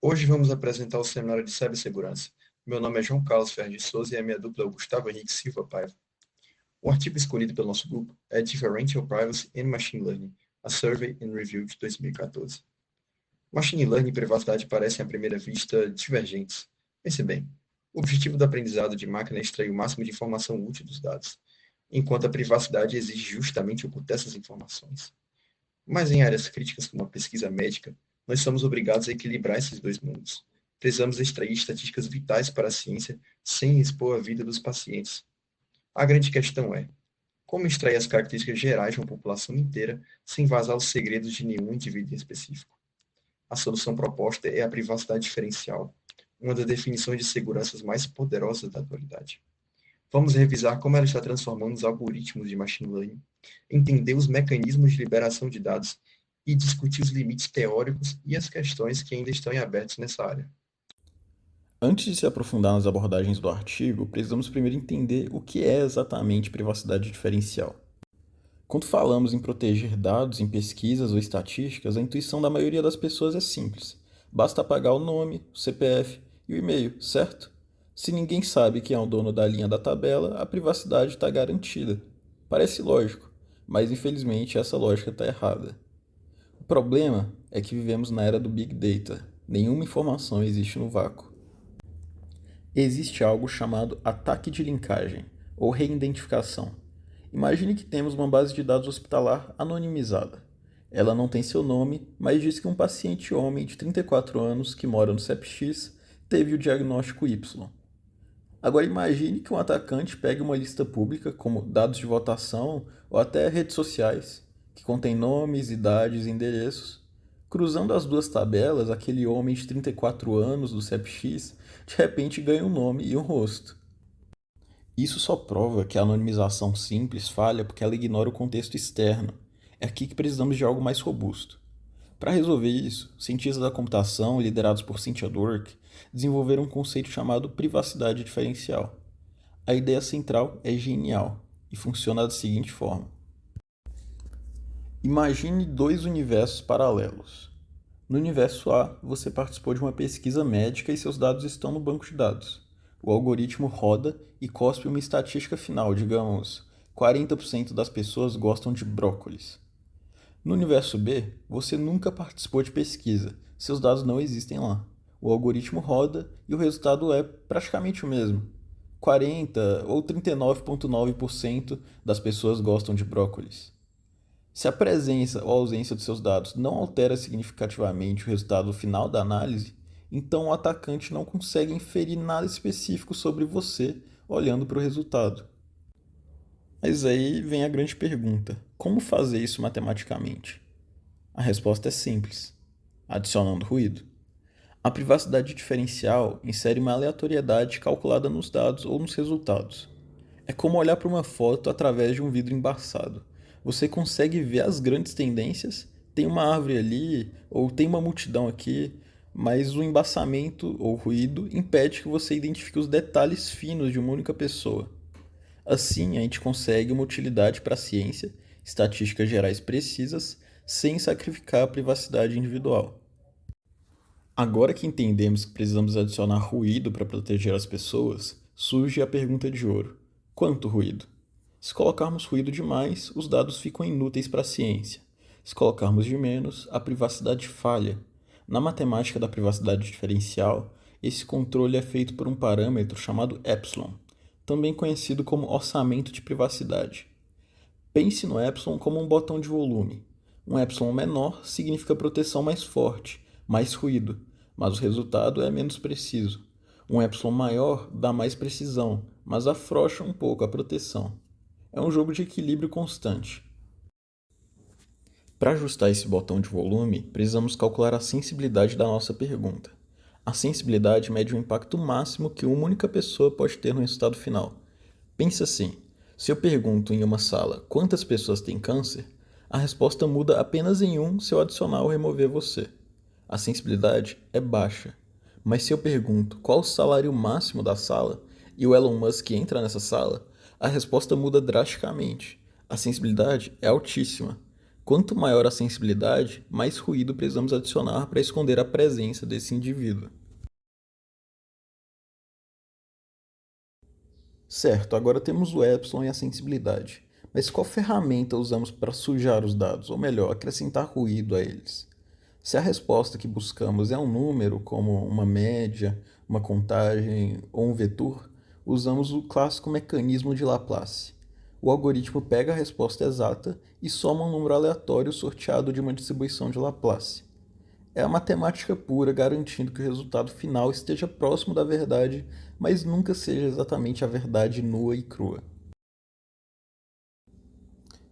Hoje vamos apresentar o seminário de cibersegurança. Meu nome é João Carlos Ferreira de Souza e a minha dupla é o Gustavo Henrique Silva Paiva. O artigo escolhido pelo nosso grupo é Differential Privacy and Machine Learning, a Survey and Review de 2014. Machine Learning e privacidade parecem à primeira vista divergentes. Pense bem, o objetivo do aprendizado de máquina é extrair o máximo de informação útil dos dados, enquanto a privacidade exige justamente ocultar essas informações. Mas em áreas críticas como a pesquisa médica, nós somos obrigados a equilibrar esses dois mundos. Precisamos extrair estatísticas vitais para a ciência sem expor a vida dos pacientes. A grande questão é: como extrair as características gerais de uma população inteira sem vazar os segredos de nenhum indivíduo em específico? A solução proposta é a privacidade diferencial, uma das definições de seguranças mais poderosas da atualidade. Vamos revisar como ela está transformando os algoritmos de machine learning, entender os mecanismos de liberação de dados e discutir os limites teóricos e as questões que ainda estão em aberto nessa área. Antes de se aprofundar nas abordagens do artigo, precisamos primeiro entender o que é exatamente privacidade diferencial. Quando falamos em proteger dados em pesquisas ou estatísticas, a intuição da maioria das pessoas é simples. Basta apagar o nome, o CPF e o e-mail, certo? Se ninguém sabe quem é o dono da linha da tabela, a privacidade está garantida. Parece lógico, mas infelizmente essa lógica está errada. O problema é que vivemos na era do Big Data. Nenhuma informação existe no vácuo. Existe algo chamado ataque de linkagem, ou reidentificação. Imagine que temos uma base de dados hospitalar anonimizada. Ela não tem seu nome, mas diz que um paciente homem de 34 anos que mora no CEP X teve o diagnóstico Y. Agora imagine que um atacante pegue uma lista pública, como dados de votação ou até redes sociais, que contém nomes, idades e endereços. Cruzando as duas tabelas, aquele homem de 34 anos do CEP-X de repente ganha um nome e um rosto. Isso só prova que a anonimização simples falha porque ela ignora o contexto externo. É aqui que precisamos de algo mais robusto. Para resolver isso, cientistas da computação, liderados por Cynthia Dwork, desenvolveram um conceito chamado privacidade diferencial. A ideia central é genial e funciona da seguinte forma: imagine dois universos paralelos. No universo A, você participou de uma pesquisa médica e seus dados estão no banco de dados. O algoritmo roda e cospe uma estatística final, digamos, 40% das pessoas gostam de brócolis. No universo B, você nunca participou de pesquisa, seus dados não existem lá. O algoritmo roda e o resultado é praticamente o mesmo. 40 ou 39,9% das pessoas gostam de brócolis. Se a presença ou ausência dos seus dados não altera significativamente o resultado final da análise, então o atacante não consegue inferir nada específico sobre você olhando para o resultado. Mas aí vem a grande pergunta: como fazer isso matematicamente? A resposta é simples: adicionando ruído. A privacidade diferencial insere uma aleatoriedade calculada nos dados ou nos resultados. É como olhar para uma foto através de um vidro embaçado. Você consegue ver as grandes tendências, tem uma árvore ali, ou tem uma multidão aqui, mas o embaçamento ou ruído impede que você identifique os detalhes finos de uma única pessoa. Assim, a gente consegue uma utilidade para a ciência, estatísticas gerais precisas, sem sacrificar a privacidade individual. Agora que entendemos que precisamos adicionar ruído para proteger as pessoas, surge a pergunta de ouro: quanto ruído? Se colocarmos ruído demais, os dados ficam inúteis para a ciência. Se colocarmos de menos, a privacidade falha. Na matemática da privacidade diferencial, esse controle é feito por um parâmetro chamado epsilon, também conhecido como orçamento de privacidade. Pense no epsilon como um botão de volume. Um epsilon menor significa proteção mais forte, mais ruído, mas o resultado é menos preciso. Um epsilon maior dá mais precisão, mas afrouxa um pouco a proteção. É um jogo de equilíbrio constante. Para ajustar esse botão de volume, precisamos calcular a sensibilidade da nossa pergunta. A sensibilidade mede o impacto máximo que uma única pessoa pode ter no resultado final. Pense assim: se eu pergunto em uma sala quantas pessoas têm câncer, a resposta muda apenas em um se eu adicionar ou remover você. A sensibilidade é baixa. Mas se eu pergunto qual o salário máximo da sala e o Elon Musk entra nessa sala, a resposta muda drasticamente. A sensibilidade é altíssima. Quanto maior a sensibilidade, mais ruído precisamos adicionar para esconder a presença desse indivíduo. Certo, agora temos o epsilon e a sensibilidade. Mas qual ferramenta usamos para sujar os dados, ou melhor, acrescentar ruído a eles? Se a resposta que buscamos é um número, como uma média, uma contagem ou um vetor, usamos o clássico mecanismo de Laplace. O algoritmo pega a resposta exata e soma um número aleatório sorteado de uma distribuição de Laplace. É a matemática pura garantindo que o resultado final esteja próximo da verdade, mas nunca seja exatamente a verdade nua e crua.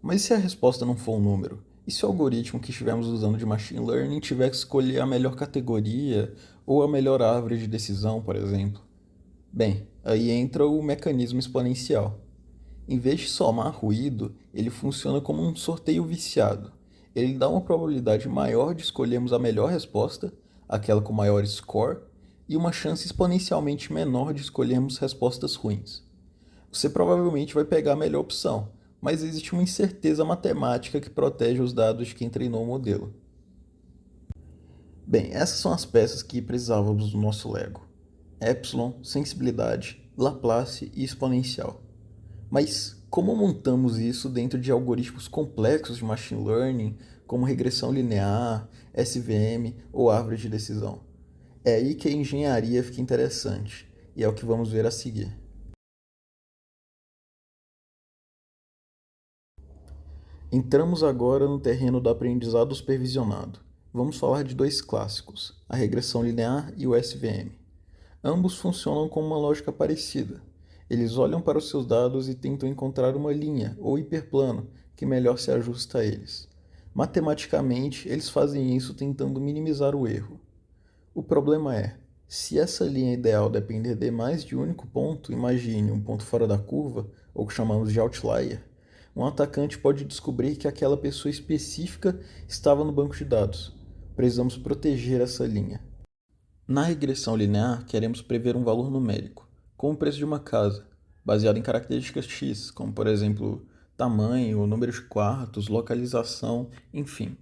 Mas e se a resposta não for um número? E se o algoritmo que estivermos usando de machine learning tiver que escolher a melhor categoria ou a melhor árvore de decisão, por exemplo? Bem, aí entra o mecanismo exponencial. Em vez de somar ruído, ele funciona como um sorteio viciado. Ele dá uma probabilidade maior de escolhermos a melhor resposta, aquela com maior score, e uma chance exponencialmente menor de escolhermos respostas ruins. Você provavelmente vai pegar a melhor opção, mas existe uma incerteza matemática que protege os dados de quem treinou o modelo. Bem, essas são as peças que precisávamos do nosso Lego: epsilon, sensibilidade, Laplace e exponencial. Mas como montamos isso dentro de algoritmos complexos de machine learning, como regressão linear, SVM ou árvore de decisão? É aí que a engenharia fica interessante, e é o que vamos ver a seguir. Entramos agora no terreno do aprendizado supervisionado. Vamos falar de dois clássicos, a regressão linear e o SVM. Ambos funcionam com uma lógica parecida. Eles olham para os seus dados e tentam encontrar uma linha ou hiperplano que melhor se ajusta a eles. Matematicamente, eles fazem isso tentando minimizar o erro. O problema é, se essa linha ideal depender de mais de um único ponto, imagine um ponto fora da curva, ou que chamamos de outlier, um atacante pode descobrir que aquela pessoa específica estava no banco de dados. Precisamos proteger essa linha. Na regressão linear, queremos prever um valor numérico, como o preço de uma casa, baseado em características X, como por exemplo tamanho, número de quartos, localização, enfim.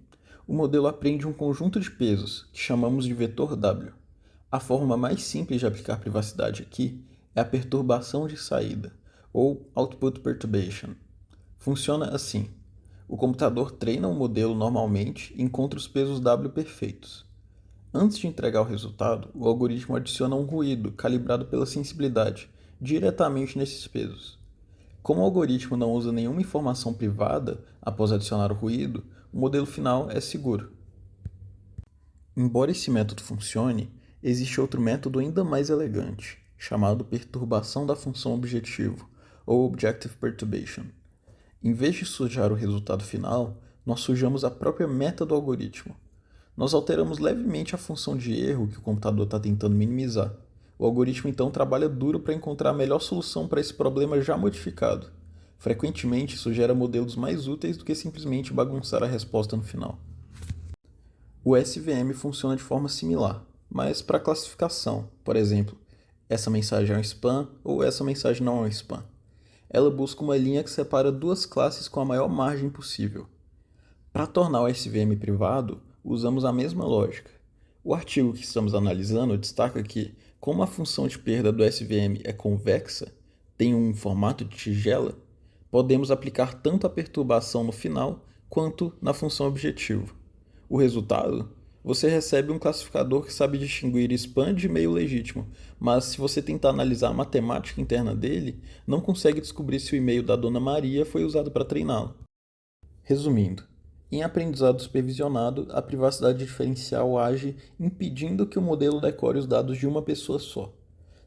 O modelo aprende um conjunto de pesos, que chamamos de vetor W. A forma mais simples de aplicar privacidade aqui é a perturbação de saída, ou Output Perturbation. Funciona assim: o computador treina o modelo normalmente e encontra os pesos W perfeitos. Antes de entregar o resultado, o algoritmo adiciona um ruído calibrado pela sensibilidade diretamente nesses pesos. Como o algoritmo não usa nenhuma informação privada após adicionar o ruído, o modelo final é seguro. Embora esse método funcione, existe outro método ainda mais elegante, chamado perturbação da função objetivo, ou Objective Perturbation. Em vez de sujar o resultado final, nós sujamos a própria meta do algoritmo. Nós alteramos levemente a função de erro que o computador está tentando minimizar. O algoritmo então trabalha duro para encontrar a melhor solução para esse problema já modificado. Frequentemente, isso gera modelos mais úteis do que simplesmente bagunçar a resposta no final. O SVM funciona de forma similar, mas para classificação, por exemplo, essa mensagem é um spam ou essa mensagem não é um spam. Ela busca uma linha que separa duas classes com a maior margem possível. Para tornar o SVM privado, usamos a mesma lógica. O artigo que estamos analisando destaca que, como a função de perda do SVM é convexa, tem um formato de tigela, podemos aplicar tanto a perturbação no final quanto na função objetivo. O resultado? Você recebe um classificador que sabe distinguir spam de e-mail legítimo, mas se você tentar analisar a matemática interna dele, não consegue descobrir se o e-mail da Dona Maria foi usado para treiná-lo. Resumindo, em aprendizado supervisionado, a privacidade diferencial age impedindo que o modelo decore os dados de uma pessoa só,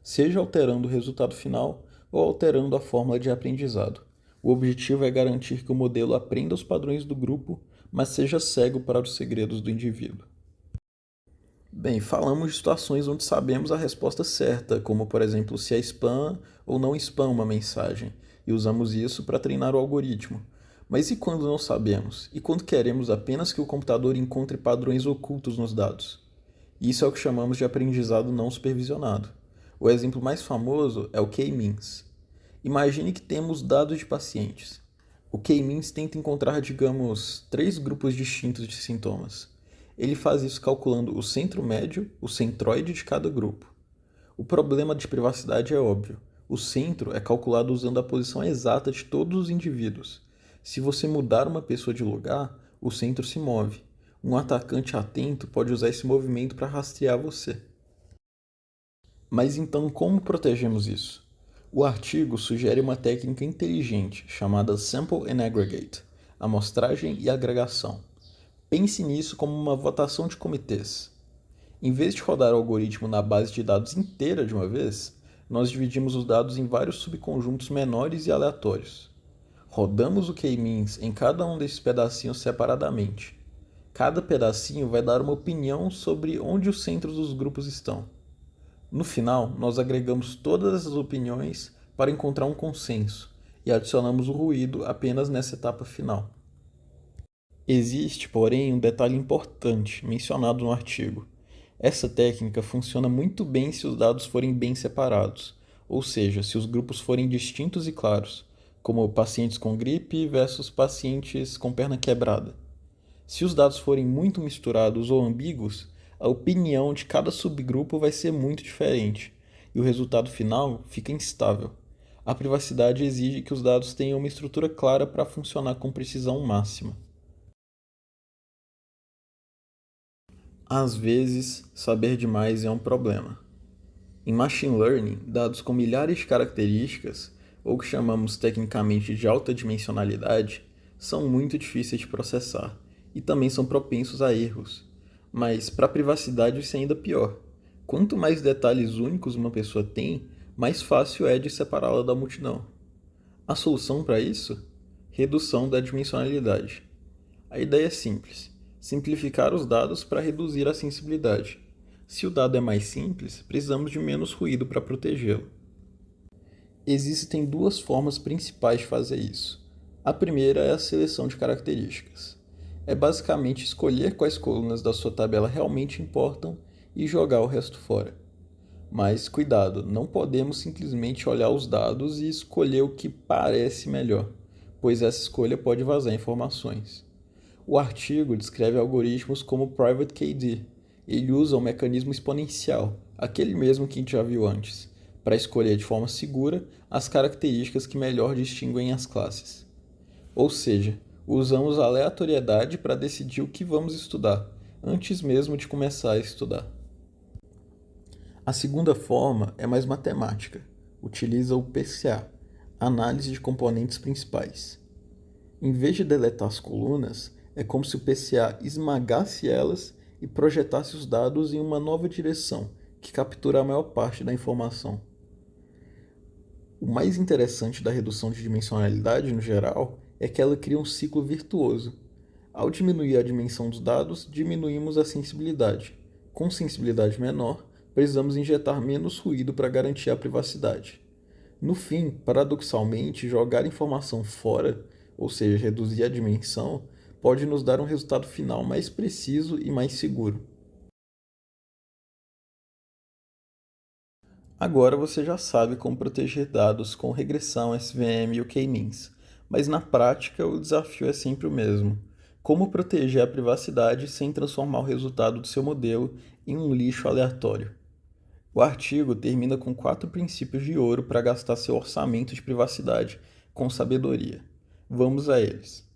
seja alterando o resultado final ou alterando a fórmula de aprendizado. O objetivo é garantir que o modelo aprenda os padrões do grupo, mas seja cego para os segredos do indivíduo. Bem, falamos de situações onde sabemos a resposta certa, como por exemplo se é spam ou não spam uma mensagem, e usamos isso para treinar o algoritmo. Mas e quando não sabemos? E quando queremos apenas que o computador encontre padrões ocultos nos dados? Isso é o que chamamos de aprendizado não supervisionado. O exemplo mais famoso é o K-means. Imagine que temos dados de pacientes. O K-means tenta encontrar, digamos, três grupos distintos de sintomas. Ele faz isso calculando o centro médio, o centroide de cada grupo. O problema de privacidade é óbvio. O centro é calculado usando a posição exata de todos os indivíduos. Se você mudar uma pessoa de lugar, o centro se move. Um atacante atento pode usar esse movimento para rastrear você. Mas então, como protegemos isso? O artigo sugere uma técnica inteligente chamada Sample and Aggregate, amostragem e agregação. Pense nisso como uma votação de comitês. Em vez de rodar o algoritmo na base de dados inteira de uma vez, nós dividimos os dados em vários subconjuntos menores e aleatórios. Rodamos o K-means em cada um desses pedacinhos separadamente. Cada pedacinho vai dar uma opinião sobre onde os centros dos grupos estão. No final, nós agregamos todas essas opiniões para encontrar um consenso e adicionamos o ruído apenas nessa etapa final. Existe, porém, um detalhe importante mencionado no artigo. Essa técnica funciona muito bem se os dados forem bem separados, ou seja, se os grupos forem distintos e claros, como pacientes com gripe versus pacientes com perna quebrada. Se os dados forem muito misturados ou ambíguos, a opinião de cada subgrupo vai ser muito diferente, e o resultado final fica instável. A privacidade exige que os dados tenham uma estrutura clara para funcionar com precisão máxima. Às vezes, saber demais é um problema. Em Machine Learning, dados com milhares de características, ou que chamamos tecnicamente de alta dimensionalidade, são muito difíceis de processar e também são propensos a erros. Mas, para a privacidade, isso é ainda pior. Quanto mais detalhes únicos uma pessoa tem, mais fácil é de separá-la da multidão. A solução para isso? Redução da dimensionalidade. A ideia é simples: simplificar os dados para reduzir a sensibilidade. Se o dado é mais simples, precisamos de menos ruído para protegê-lo. Existem duas formas principais de fazer isso. A primeira é a seleção de características. É basicamente escolher quais colunas da sua tabela realmente importam e jogar o resto fora. Mas cuidado, não podemos simplesmente olhar os dados e escolher o que parece melhor, pois essa escolha pode vazar informações. O artigo descreve algoritmos como o Private KD. Ele usa um mecanismo exponencial, aquele mesmo que a gente já viu antes, para escolher de forma segura as características que melhor distinguem as classes. Ou seja, usamos a aleatoriedade para decidir o que vamos estudar, antes mesmo de começar a estudar. A segunda forma é mais matemática. Utiliza o PCA, análise de componentes principais. Em vez de deletar as colunas, é como se o PCA esmagasse elas e projetasse os dados em uma nova direção, que captura a maior parte da informação. O mais interessante da redução de dimensionalidade, no geral, é que ela cria um ciclo virtuoso. Ao diminuir a dimensão dos dados, diminuímos a sensibilidade. Com sensibilidade menor, precisamos injetar menos ruído para garantir a privacidade. No fim, paradoxalmente, jogar informação fora, ou seja, reduzir a dimensão, pode nos dar um resultado final mais preciso e mais seguro. Agora você já sabe como proteger dados com regressão, SVM e o K-means, mas na prática o desafio é sempre o mesmo: como proteger a privacidade sem transformar o resultado do seu modelo em um lixo aleatório. O artigo termina com 4 princípios de ouro para gastar seu orçamento de privacidade com sabedoria. Vamos a eles.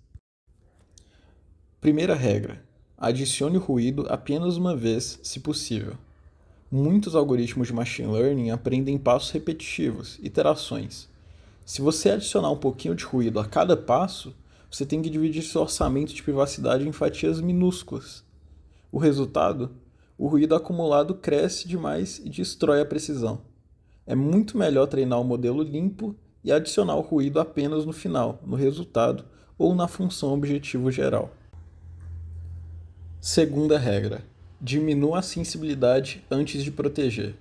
Primeira regra: adicione o ruído apenas uma vez, se possível. Muitos algoritmos de machine learning aprendem passos repetitivos, iterações. Se você adicionar um pouquinho de ruído a cada passo, você tem que dividir seu orçamento de privacidade em fatias minúsculas. O resultado? O ruído acumulado cresce demais e destrói a precisão. É muito melhor treinar o modelo limpo e adicionar o ruído apenas no final, no resultado ou na função objetivo geral. Segunda regra: diminua a sensibilidade antes de proteger.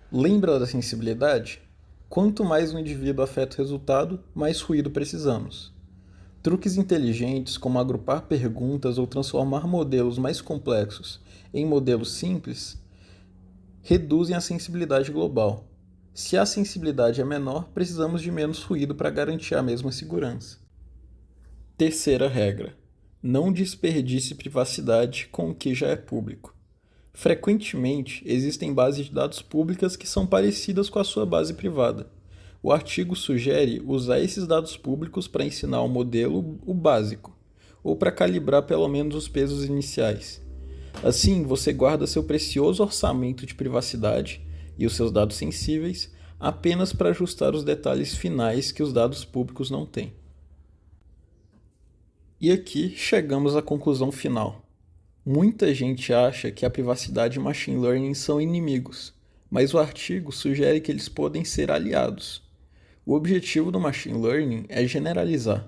Lembra da sensibilidade? Quanto mais um indivíduo afeta o resultado, mais ruído precisamos. Truques inteligentes, como agrupar perguntas ou transformar modelos mais complexos em modelos simples, reduzem a sensibilidade global. Se a sensibilidade é menor, precisamos de menos ruído para garantir a mesma segurança. Terceira regra: não desperdice privacidade com o que já é público. Frequentemente, existem bases de dados públicas que são parecidas com a sua base privada. O artigo sugere usar esses dados públicos para ensinar o modelo o básico, ou para calibrar pelo menos os pesos iniciais. Assim, você guarda seu precioso orçamento de privacidade e os seus dados sensíveis apenas para ajustar os detalhes finais que os dados públicos não têm. E aqui chegamos à conclusão final. Muita gente acha que a privacidade e machine learning são inimigos, mas o artigo sugere que eles podem ser aliados. O objetivo do machine learning é generalizar,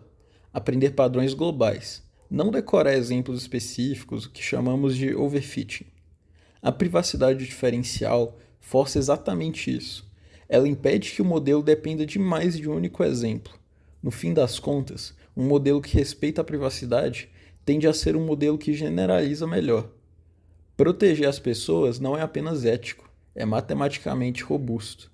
aprender padrões globais, não decorar exemplos específicos, o que chamamos de overfitting. A privacidade diferencial força exatamente isso. Ela impede que o modelo dependa de mais de um único exemplo. No fim das contas, um modelo que respeita a privacidade tende a ser um modelo que generaliza melhor. Proteger as pessoas não é apenas ético, é matematicamente robusto.